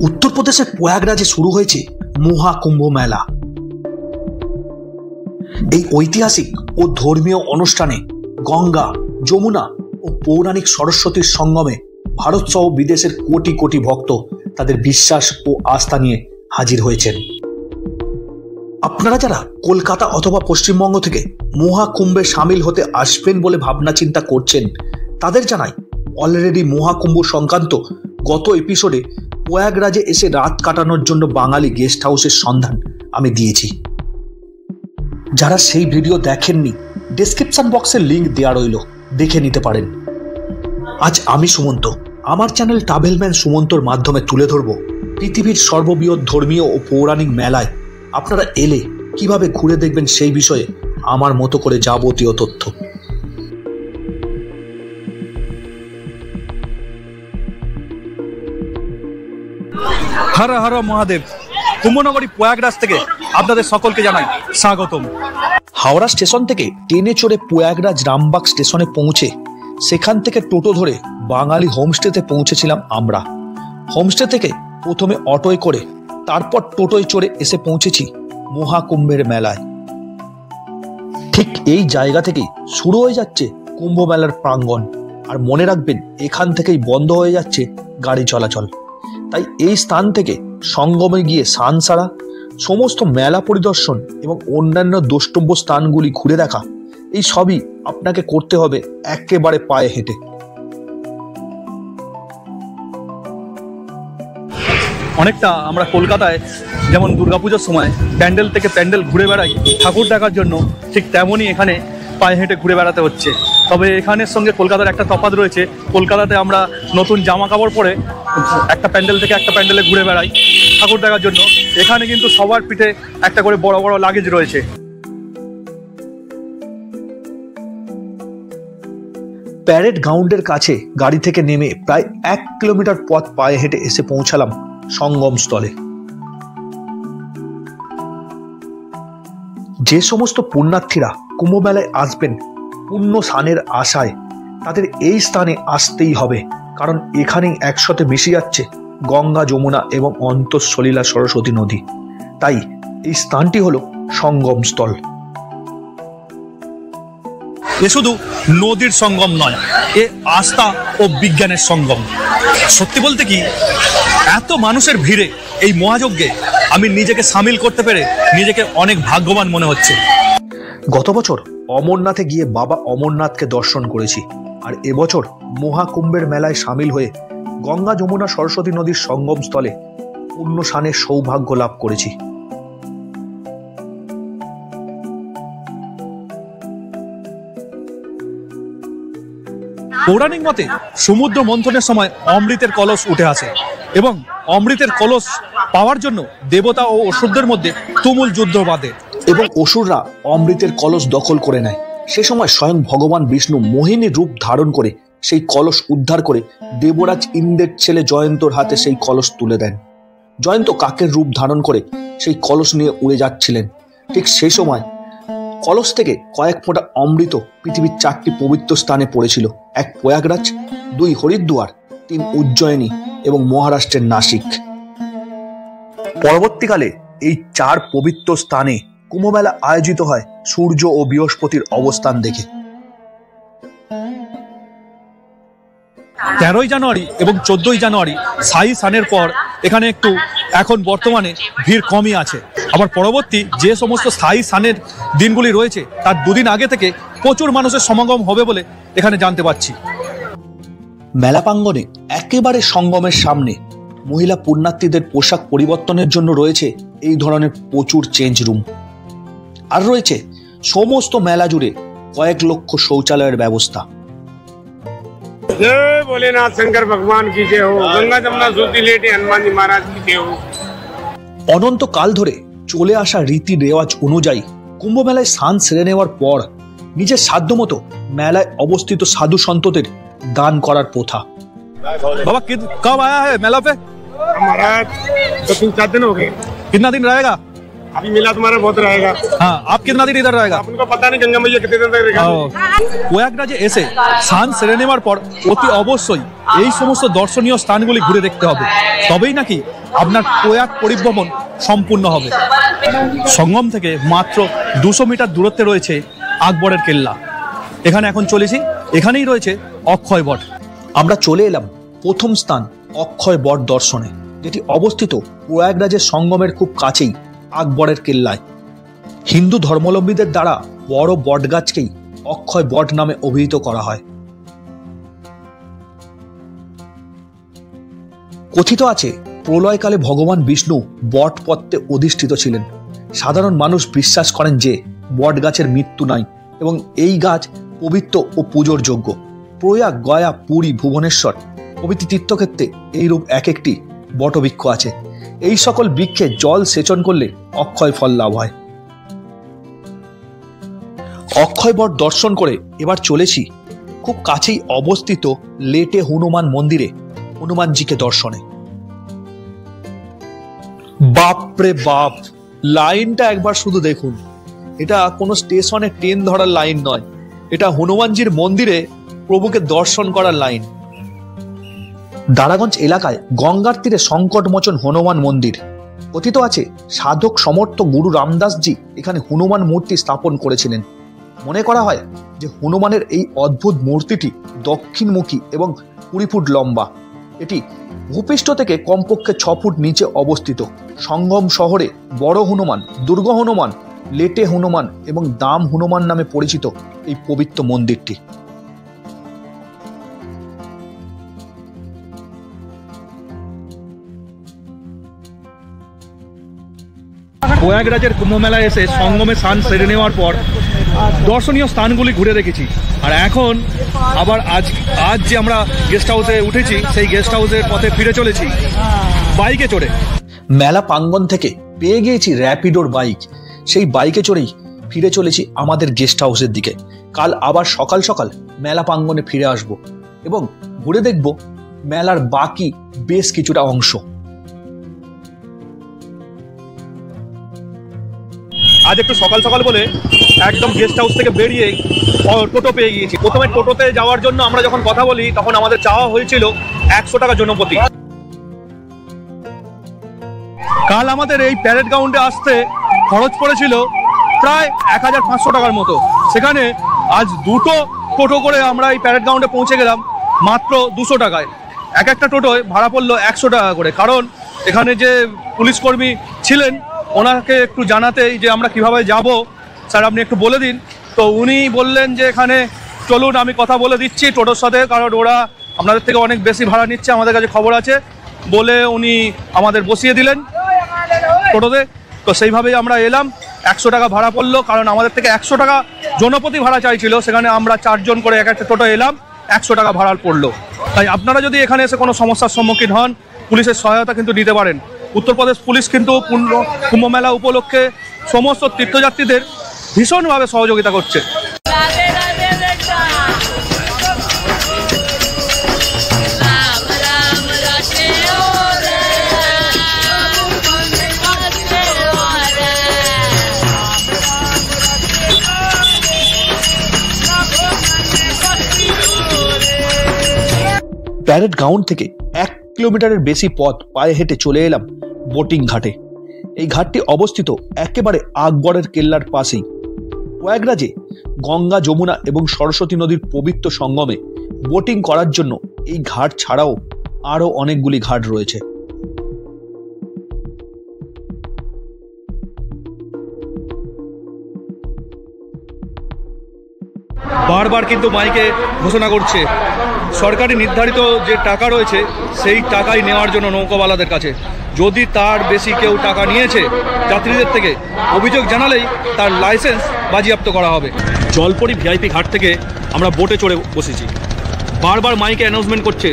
উত্তরপ্রদেশের প্রয়াগরাজে শুরু হয়েছে মহাকুম্ভ মেলা। এই ঐতিহাসিক ও ধর্মীয় অনুষ্ঠানে গঙ্গা, যমুনা ও পৌরাণিক সরস্বতীর সঙ্গমে ভারত সহ বিদেশের কোটি কোটি ভক্ত তাদের বিশ্বাস ও আস্থা নিয়ে হাজির হয়েছেন। আপনারা যারা কলকাতা অথবা পশ্চিমবঙ্গ থেকে মহাকুম্ভে সামিল হতে আসবেন বলে ভাবনা চিন্তা করছেন, তাদের জানাই অলরেডি মহাকুম্ভ সংক্রান্ত গত এপিসোডে প্রয়াগরাজে এসে রাত কাটানোর জন্য বাঙালি গেস্ট হাউসের সন্ধান আমি দিয়েছি। যারা সেই ভিডিও দেখেননি, ডেসক্রিপশন বক্সে লিঙ্ক দেওয়া রইল, দেখে নিতে পারেন। আজ আমি সুমন্ত আমার চ্যানেল ট্রাভেলম্যান সুমন্তর মাধ্যমে তুলে ধরব পৃথিবীর সর্ববৃহৎ ধর্মীয় ও পৌরাণিক মেলায় আপনারা এলে কিভাবে ঘুরে দেখবেন সেই বিষয়ে আমার মতো করে যাবতীয় তথ্য। হর হর মহাদেব। কুম্ভনগরী প্রয়াগরাজ থেকে আপনাদের সকলকে জানাই স্বাগতম। হাওড়া স্টেশন থেকে ট্রেনে চড়ে প্রয়াগরাজ রামবাগ স্টেশনে পৌঁছে সেখান থেকে টোটো ধরে বাঙালি হোমস্টেতে পৌঁছেছিলাম আমরা। হোমস্টে থেকে প্রথমে অটোয় করে, তারপর টোটোয় চড়ে এসে পৌঁছেছি মহাকুম্ভের মেলায়। ঠিক এই জায়গা থেকেই শুরু হয়ে যাচ্ছে কুম্ভ মেলার প্রাঙ্গণ। আর মনে রাখবেন, এখান থেকেই বন্ধ হয়ে যাচ্ছে গাড়ি চলাচল। তাই এই স্থান থেকে সঙ্গমে গিয়ে স্নান সারা, সমস্ত মেলা পরিদর্শন এবং অন্যান্য দ্রষ্টব্য স্থানগুলি ঘুরে দেখা, এই সবই আপনাকে করতে হবে একেবারে পায়ে হেঁটে। অনেকটা আমরা কলকাতায় যেমন দুর্গাপুজোর সময় প্যান্ডেল থেকে প্যান্ডেল ঘুরে বেড়াই ঠাকুর দেখার জন্য, ঠিক তেমনই এখানে পায়ে হেঁটে ঘুরে বেড়াতে হচ্ছে। তবে এখানের সঙ্গে কলকাতার একটা তফাৎ রয়েছে। কলকাতাতে আমরা নতুন জামা কাপড় পরে একটা প্যান্ডেল থেকে একটা প্যান্ডেলে ঘুরে বেড়াই ঠাকুর দেখার জন্য। এখানে কিন্তু সবার পিঠে একটা করে বড় বড় লাগেজ রয়েছে। প্যারেড গ্রাউন্ডের কাছে গাড়ি থেকে নেমে প্রায় 1 কিলোমিটার পথ পায়ে হেঁটে এসে পৌঁছালাম সঙ্গম স্থলে। যে সমস্ত পুণ্যার্থীরা কুম্ভ মেলায় আসবেন পুণ্য স্নানের আশায়, তাদের এই স্থানে আসতেই হবে, কারণ এখানেই একসাথে মিশে যাচ্ছে গঙ্গা, যমুনা এবং অন্তঃসলীলা সরস্বতী নদী। তাই এই স্থানটি হলো সঙ্গম স্থল। এ শুধু নদীর সঙ্গম নয়, এ আস্থা ও বিজ্ঞানের সঙ্গম। সত্যি বলতে কি, এত মানুষের ভিড়ে এই মহাযজ্ঞে আমি নিজেকে সামিল করতে পেরে নিজেকে অনেক ভাগ্যবান মনে হচ্ছে। গত বছর অমরনাথে গিয়ে বাবা অমরনাথকে দর্শন করেছি, আর এবছর মহাকুম্ভের মেলায় সামিল হয়ে গঙ্গা, যমুনা, সরস্বতী নদীর সঙ্গম স্থলে পুণ্য স্নানের সৌভাগ্য লাভ করেছি। পৌরাণিক মতে সমুদ্র মন্থনের সময় অমৃতের কলস উঠে আসে এবং অমৃতের কলস পাওয়ার জন্য দেবতা ও অসুরদের মধ্যে তুমুল যুদ্ধ বাঁধে এবং অসুররা অমৃতের কলস দখল করে নেয়। সে সময় স্বয়ং ভগবান বিষ্ণু মোহিনী রূপ ধারণ করে সেই কলস উদ্ধার করে দেবরাজ ইন্দ্রের ছেলে জয়ন্তর হাতে সেই কলস তুলে দেন। জয়ন্ত কাকের রূপ ধারণ করে সেই কলস নিয়ে উড়ে যাচ্ছিলেন। ঠিক সেই সময় কলস থেকে কয়েক ফোঁটা অমৃত পৃথিবীর 4টি পবিত্র স্থানে পড়েছিল। 1 প্রয়াগরাজ, 2 হরিদ্বার, 3 উজ্জয়িনী এবং মহারাষ্ট্রের নাসিক। পরবর্তীকালে এই 4 পবিত্র স্থানে কুম্ভমেলা আয়োজিত হয় সূর্য ও বৃহস্পতির অবস্থান দেখে। 13ই জানুয়ারি এবং 14ই জানুয়ারি সাই স্নানের পর এখানে একটু এখন বর্তমানে ভিড় কমই আছে। আবার পরবর্তী যে সমস্ত স্থায়ী স্নানের দিনগুলি রয়েছে তার 2 দিন আগে থেকে প্রচুর মানুষের সমাগম হবে বলে এখানে জানতে পারছি। মেলা প্রাঙ্গণে একেবারে সঙ্গমের সামনে মহিলা পুণ্যার্থীদের পোশাক পরিবর্তনের জন্য রয়েছে এই ধরনের প্রচুর চেঞ্জ রুম। আর রয়েছে সমস্ত মেলা জুড়ে কয়েক লক্ষ শৌচালয়ের ব্যবস্থা। जय भोलेनाथ शंकर भगवान की जय हो, गंगा जमुना सूती लेटी हनुमान जी महाराज की जय हो। অনন্তকাল ধরে চলে আসা রীতি রেওয়াজ অনুযায়ী কুম্ভ মেলায় স্নান সেরে নেওয়ার পর নিজের সাধ্যমতো মেলায় অবস্থিত সাধু সন্তদের দান করার প্রথা। बाबा कब आया है मेला पे? हमारा तो 3-4 दिन हो गए। कितना दिन रहेगा? अभी मिला तुम्हारा बहुत रहेगा। हाँ, आप कितना दिन इधर रहेगा? आपको पता नहीं गंगा मैया कितने दिन तक रहेगा। প্রয়াগরাজে এসে স্নান সেরে নেওয়ার পর অতি অবশ্যই এই সমস্ত দর্শনীয় স্থানগুলি ঘুরে দেখতে হবে, তবেই নাকি আপনার প্রয়াগ পরিভ্রমণ সম্পূর্ণ হবে। সঙ্গম থেকে মাত্র 200 মিটার দূরত্বে রয়েছে আকবরের কেল্লা। এখানে এখন চলেছি, এখানেই রয়েছে অক্ষয় বট। আমরা চলে এলাম প্রথম স্থান অক্ষয় বট দর্শনে, যেটি অবস্থিত প্রয়াগরাজের সঙ্গমের খুব কাছেই আকবরের কেল্লায়। হিন্দু ধর্মাবলম্বীদের দ্বারা বড় বটগাছকেই অক্ষয় বট নামে অভিহিত করা হয়। কথিত আছে প্রলয়কালে ভগবান বিষ্ণু বট পত্রে অধিষ্ঠিত ছিলেন। সাধারণ মানুষ বিশ্বাস করেন যে বট গাছের মৃত্যু নাই এবং এই গাছ পবিত্র ও পুজোর যোগ্য। প্রয়াগ, গয়া, পুরী, ভুবনেশ্বর প্রভৃতি তীর্থক্ষেত্রে এইরূপ এক একটি বটবৃক্ষ আছে। এই সকল বৃক্ষে জল সেচন করলে অক্ষয় ফল লাভ হয়। অক্ষয় বট দর্শন করে এবার চলেছি খুব কাছেই অবস্থিত লেটে হনুমান মন্দিরে হনুমানজিকে দর্শনে। বাপরে বাপ, লাইনটা একবার শুধু দেখুন। এটা কোনো স্টেশনে ট্রেন ধরার লাইন নয়, এটা হনুমানজির মন্দিরে প্রভুকে দর্শন করার লাইন। দারাগঞ্জ এলাকায় গঙ্গার তীরে সংকটমোচন হনুমান মন্দির। কথিত আছে সাধক সমর্থ গুরু রামদাসজি এখানে হনুমান মূর্তি স্থাপন করেছিলেন। মনে করা হয় যে হনুমানের এই অদ্ভুত মূর্তিটি দক্ষিণমুখী এবং 20 ফুট লম্বা। এটি ভূপৃষ্ঠ থেকে কমপক্ষে 6 ফুট নিচে অবস্থিত। সঙ্গম শহরে বড় হনুমান, দুর্গ হনুমান, লেটে হনুমান এবং দাম হনুমান নামে পরিচিত এই পবিত্র মন্দিরটি। প্রয়াগরাজের কুম্ভ মেলায় এসে সঙ্গমে স্নান সেরে নেওয়ার পর দর্শনীয় স্থানগুলি ঘুরে দেখেছি, আর এখন আবার আজ যে আমরা গেস্ট হাউসে উঠেছি সেই গেস্ট হাউসের পথে ফিরে চলেছি বাইকে চড়ে। মেলা প্রাঙ্গণ থেকে পেয়ে গিয়েছি র্যাপিডোর বাইক, সেই বাইকে চড়েই ফিরে চলেছি আমাদের গেস্ট হাউসের দিকে। কাল আবার সকাল সকাল মেলা প্রাঙ্গণে ফিরে আসব এবং ঘুরে দেখব মেলার বাকি বেশ কিছুটা অংশ। আজ একটু সকাল সকাল বলে একদম গেস্ট হাউস থেকে বেরিয়ে টোটো পেয়ে গিয়েছি। প্রথমে টোটোতে যাওয়ার জন্য আমরা যখন কথা বলি তখন আমাদের চাওয়া হয়েছিল 100 টাকা জনপ্রতি। কাল আমাদের এই প্যারেড গ্রাউন্ডে আসতে খরচ পড়েছিল প্রায় 1500 টাকার মতো। সেখানে আজ দুটো টোটো করে আমরা এই প্যারেড গ্রাউন্ডে পৌঁছে গেলাম মাত্র 200 টাকায়। এক একটা টোটোয় ভাড়া পড়লো 100 টাকা করে। কারণ এখানে যে পুলিশ কর্মী ছিলেন ওনাকে একটু জানাতেই যে আমরা কিভাবে যাব, স্যার আপনি একটু বলে দিন। তো উনি বললেন যে এখানে চলুন আমি কথা বলে দিচ্ছি টোটোর সাথে, কারণ ওরা আপনাদের থেকে অনেক বেশি ভাড়া নিচ্ছে, আমাদের কাছে খবর আছে বলে উনি আমাদের বসিয়ে দিলেন টোটোতে। তো সেইভাবেই আমরা এলাম। 100 টাকা ভাড়া পড়লো, কারণ আমাদের থেকে 100 টাকা জনপ্রতি ভাড়া চাইছিল। সেখানে আমরা 4 জন করে এক একটা টোটো এলাম, 100 টাকা ভাড়া পড়লো। তাই আপনারা যদি এখানে এসে কোনো সমস্যার সম্মুখীন হন পুলিশের সহায়তা কিন্তু নিতে পারেন। উত্তরপ্রদেশ পুলিশ কিন্তু কুম্ভ মেলা উপলক্ষে সমস্ত তীর্থযাত্রীদের ভীষণভাবে সহযোগিতা করছে। প্যারেড গ্রাউন্ড থেকে 1 কিলোমিটারের বেশি পথ পায়ে হেঁটে চলে এলাম বোটিং ঘাটে। এই ঘাটটি অবস্থিত একেবারে আকবরের কেল্লার পাশেই। প্রয়াগরাজে গঙ্গা, যমুনা এবং সরস্বতী নদীর পবিত্র সঙ্গমে বোটিং করার জন্য এই ঘাট ছাড়াও আরও অনেকগুলি ঘাট রয়েছে। বারবার কিন্তু মাইকে ঘোষণা করছে সরকারি নির্ধারিত যে টাকা রয়েছে সেই টাকাই নেওয়ার জন্য নৌকাওয়ালাদের কাছে। যদি তার বেশি কেউ টাকা নিয়েছে যাত্রীদের থেকে অভিযোগ জানালেই তার লাইসেন্স বাজেয়াপ্ত করা হবে। জলপরি ভিআইপি ঘাট থেকে আমরা বোটে চড়ে বসেছি। বারবার মাইকে অ্যানাউন্সমেন্ট করছে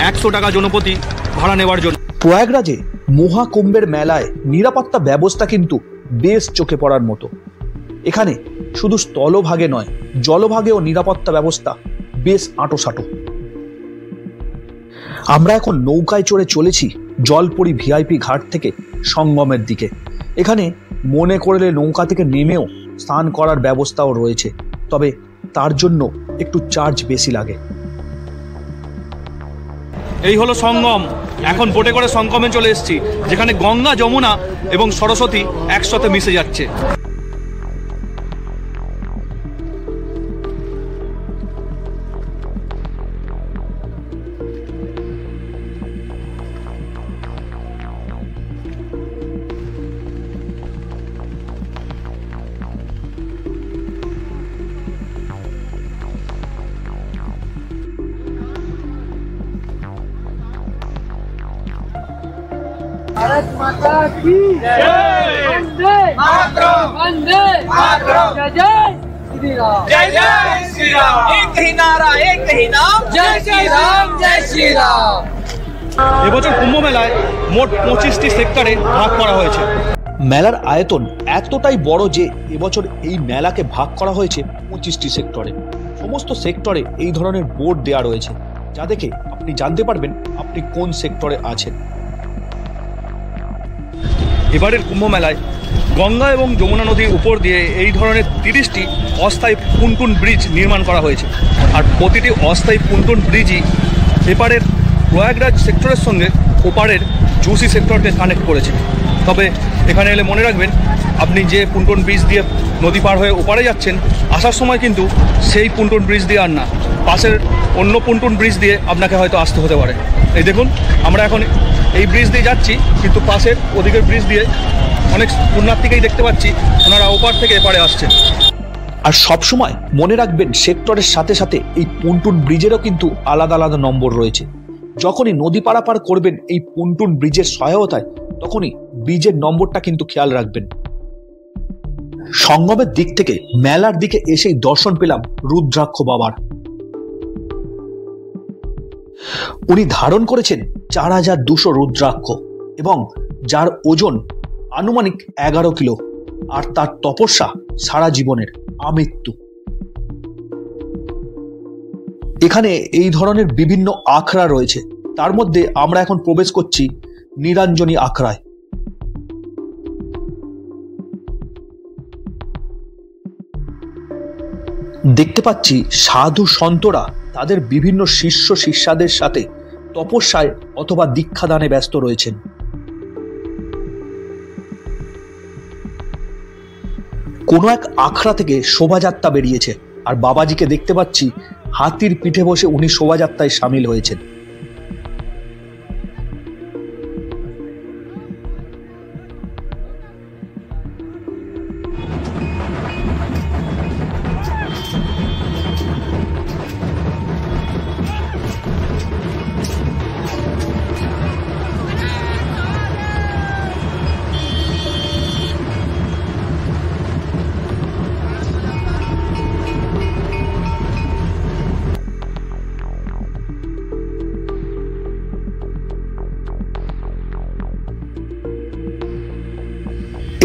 100 টাকা জনপ্রতি ভাড়া নেওয়ার জন্য। প্রয়াগরাজে মহাকুম্ভের মেলায় নিরাপত্তা ব্যবস্থা কিন্তু বেশ চোখে পড়ার মতো। এখানে শুধু স্থলভাগে নয় জলভাগেও নিরাপত্তা ব্যবস্থা বেশ আঁটোসাঁটো। আমরা এখন নৌকায় চড়ে চলেছি জলপরি ভিআইপি ঘাট থেকে সঙ্গমের দিকে। এখানে মনে করলে নৌকা থেকে নেমেও স্নান করার ব্যবস্থাও রয়েছে, তবে তার জন্য একটু চার্জ বেশি লাগে। এই হলো সঙ্গম। এখন বোটে করে সঙ্গমে চলে এসেছি, যেখানে গঙ্গা, যমুনা এবং সরস্বতী একসাথে মিশে যাচ্ছে। भारत माता की जय। वंदे मातरम, वंदे मातरम, जय जय श्री राम, जय जय श्री राम। एक ही नारा, एक ही नाम, जय श्री राम, जय श्री राम। এবছর কুম্ভ মেলায় মোট 25টি সেক্টরে ভাগ করা হয়েছে। মেলার আয়তন এতটাই বড় যে এবছর এই মেলাকে ভাগ করা হয়েছে 25টি সেক্টরে। সমস্ত সেক্টরে এই ধরনের বোর্ড দেওয়া রয়েছে, যা দেখে আপনি জানতে পারবেন আপনি কোন সেক্টরে আছেন। এবারের কুম্ভ মেলায় গঙ্গা এবং যমুনা নদীর উপর দিয়ে এই ধরনের 30টি অস্থায়ী পুনটুন ব্রিজ নির্মাণ করা হয়েছে। আর প্রতিটি অস্থায়ী পুনটুন ব্রিজই এপারের প্রয়াগরাজ সেক্টরের সঙ্গে ওপারের জুসি সেক্টরকে কানেক্ট করেছে। তবে এখানে এলে মনে রাখবেন, আপনি যে পুনটুন ব্রিজ দিয়ে নদী পার হয়ে ওপারে যাচ্ছেন, আসার সময় কিন্তু সেই পুনটুন ব্রিজ দিয়ে আর না, পাশের অন্য পুনটুন ব্রিজ দিয়ে আপনাকে হয়তো আসতে হতে পারে। এই দেখুন, আমরা এখন এই ব্রিজ দিয়ে যাচ্ছি, কিন্তু পাশের ওদিকের ব্রিজ দিয়ে অনেক পুণ্যার্থীকেই দেখতে পাচ্ছি ওনারা ওপার থেকে এপারে আসছেন। আর সবসময় মনে রাখবেন, সেক্টরের সাথে সাথে এই পন্টুন ব্রিজেরও কিন্তু আলাদা আলাদা নম্বর রয়েছে। যখনই নদী পারাপার করবেন এই পন্টুন ব্রিজের সহায়তায়, তখনই ব্রিজের নম্বরটা কিন্তু খেয়াল রাখবেন। সঙ্গমের দিক থেকে মেলার দিকে এসেই দর্শন পেলাম রুদ্রাক্ষ বাবার। উনি ধারণ করেছেন 4200 রুদ্রাক্ষ এবং যার ওজন আনুমানিক 11 কিলো, আর তার তপস্যা সারা জীবনের, আমৃত্যু। এখানে এই ধরনের বিভিন্ন আখড়া রয়েছে, তার মধ্যে আমরা এখন প্রবেশ করছি নিরঞ্জনী আখড়ায়। দেখতে পাচ্ছি সাধু সন্তরা তাদের বিভিন্ন শিষ্য শিষ্যাদের সাথে তপস্যায় অথবা দীক্ষাদানে ব্যস্ত রয়েছেন। কোনো এক আখড়া থেকে শোভাযাত্রা বেরিয়েছে, আর বাবাজিকে দেখতে পাচ্ছি হাতির পিঠে বসে উনি শোভাযাত্রায় সামিল হয়েছেন।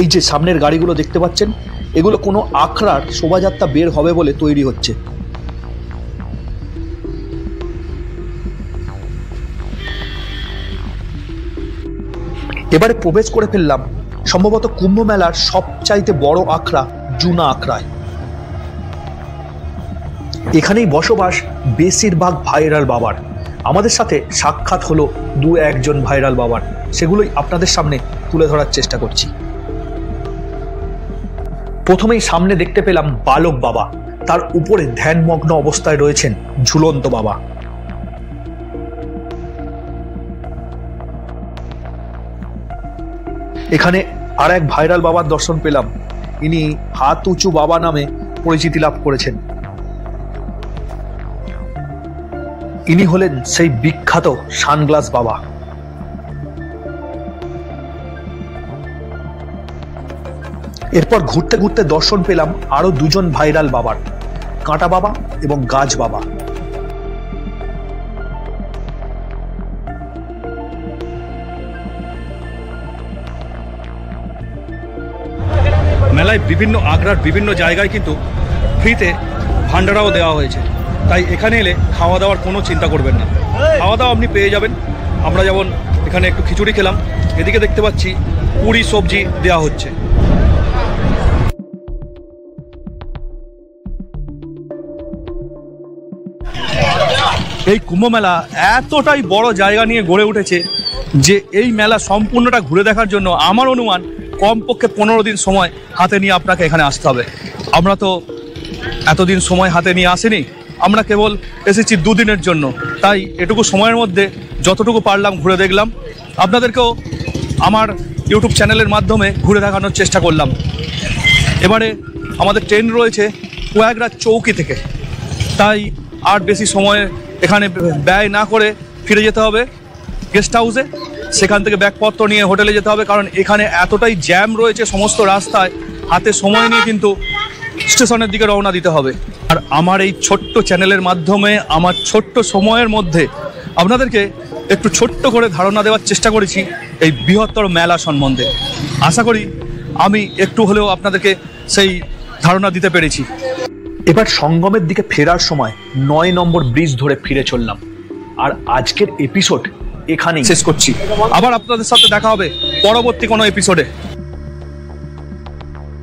এই যে সামনের গাড়িগুলো দেখতে পাচ্ছেন, এগুলো কোনো আখড়ার শোভাযাত্রা বের হবে বলে তৈরি হচ্ছে। এবারে প্রবেশ করে ফেললাম সম্ভবত কুম্ভ মেলার সবচাইতে বড় আখড়া জুনা আখড়ায়। এখানেই বসবাস বেশিরভাগ ভাইরাল বাবার। আমাদের সাথে সাক্ষাৎ হলো 2-1 জন ভাইরাল বাবার, সেগুলোই আপনাদের সামনে তুলে ধরার চেষ্টা করছি। প্রথমেই সামনে দেখতে পেলাম বালক বাবা, তার উপরে ধ্যানমগ্ন অবস্থায় রয়েছেন ঝুলন্ত বাবা। এখানে আর এক ভাইরাল বাবার দর্শন পেলাম, ইনি হাত উঁচু বাবা নামে পরিচিতি লাভ করেছেন। ইনি হলেন সেই বিখ্যাত সানগ্লাস বাবা। এরপর ঘুরতে ঘুরতে দর্শন পেলাম আরো 2 জন ভাইরাল বাবার, কাঁটা বাবা এবং গাছ বাবা। মেলায় বিভিন্ন আগ্রার বিভিন্ন জায়গায় কিন্তু ফ্রিতে ভান্ডারাও দেওয়া হয়েছে, তাই এখানে এলে খাওয়া দাওয়ার কোনো চিন্তা করবেন না, খাওয়া দাওয়া আপনি পেয়ে যাবেন। আমরা যেমন এখানে একটু খিচুড়ি খেলাম, এদিকে দেখতে পাচ্ছি পুরি সবজি দেওয়া হচ্ছে। এই কুম্ভ মেলা এতটাই বড় জায়গা নিয়ে গড়ে উঠেছে যে এই মেলা সম্পূর্ণটা ঘুরে দেখার জন্য আমার অনুমান কমপক্ষে 15 দিন সময় হাতে নিয়ে আপনাকে এখানে আসতে হবে। আমরা তো এতদিন সময় হাতে নিয়ে আসিনি, আমরা কেবল এসেছি 2 দিনের জন্য, তাই এটুকু সময়ের মধ্যে যতটুকু পারলাম ঘুরে দেখলাম। আপনাদেরকেও আমার ইউটিউব চ্যানেলের মাধ্যমে ঘুরে দেখানোর চেষ্টা করলাম। এবারে আমাদের ট্রেন রয়েছে প্রয়াগরাজ চৌকি থেকে, তাই আর বেশি সময় এখানে ব্যয় না করে ফিরে যেতে হবে গেস্ট হাউসে। সেখান থেকে ব্যাগপত্র নিয়ে হোটেলে যেতে হবে, কারণ এখানে এতটাই জ্যাম রয়েছে সমস্ত রাস্তায়, হাতে সময় নিয়ে কিন্তু স্টেশনের দিকে রওনা দিতে হবে। আর আমার এই ছোট্ট চ্যানেলের মাধ্যমে আমার ছোট্ট সময়ের মধ্যে আপনাদেরকে একটু ছোট্ট করে ধারণা দেওয়ার চেষ্টা করেছি এই বৃহত্তর মেলা সম্বন্ধে। আশা করি আমি একটু হলেও আপনাদেরকে সেই ধারণা দিতে পেরেছি। এবার সঙ্গমের দিকে ফেরার সময় 9 নম্বর ব্রিজ ধরে ফিরে চললাম। আর আজকের এপিসোড এখানেই শেষ করছি। আবার আপনাদের সাথে দেখা হবে পরবর্তী কোনো এপিসোডে।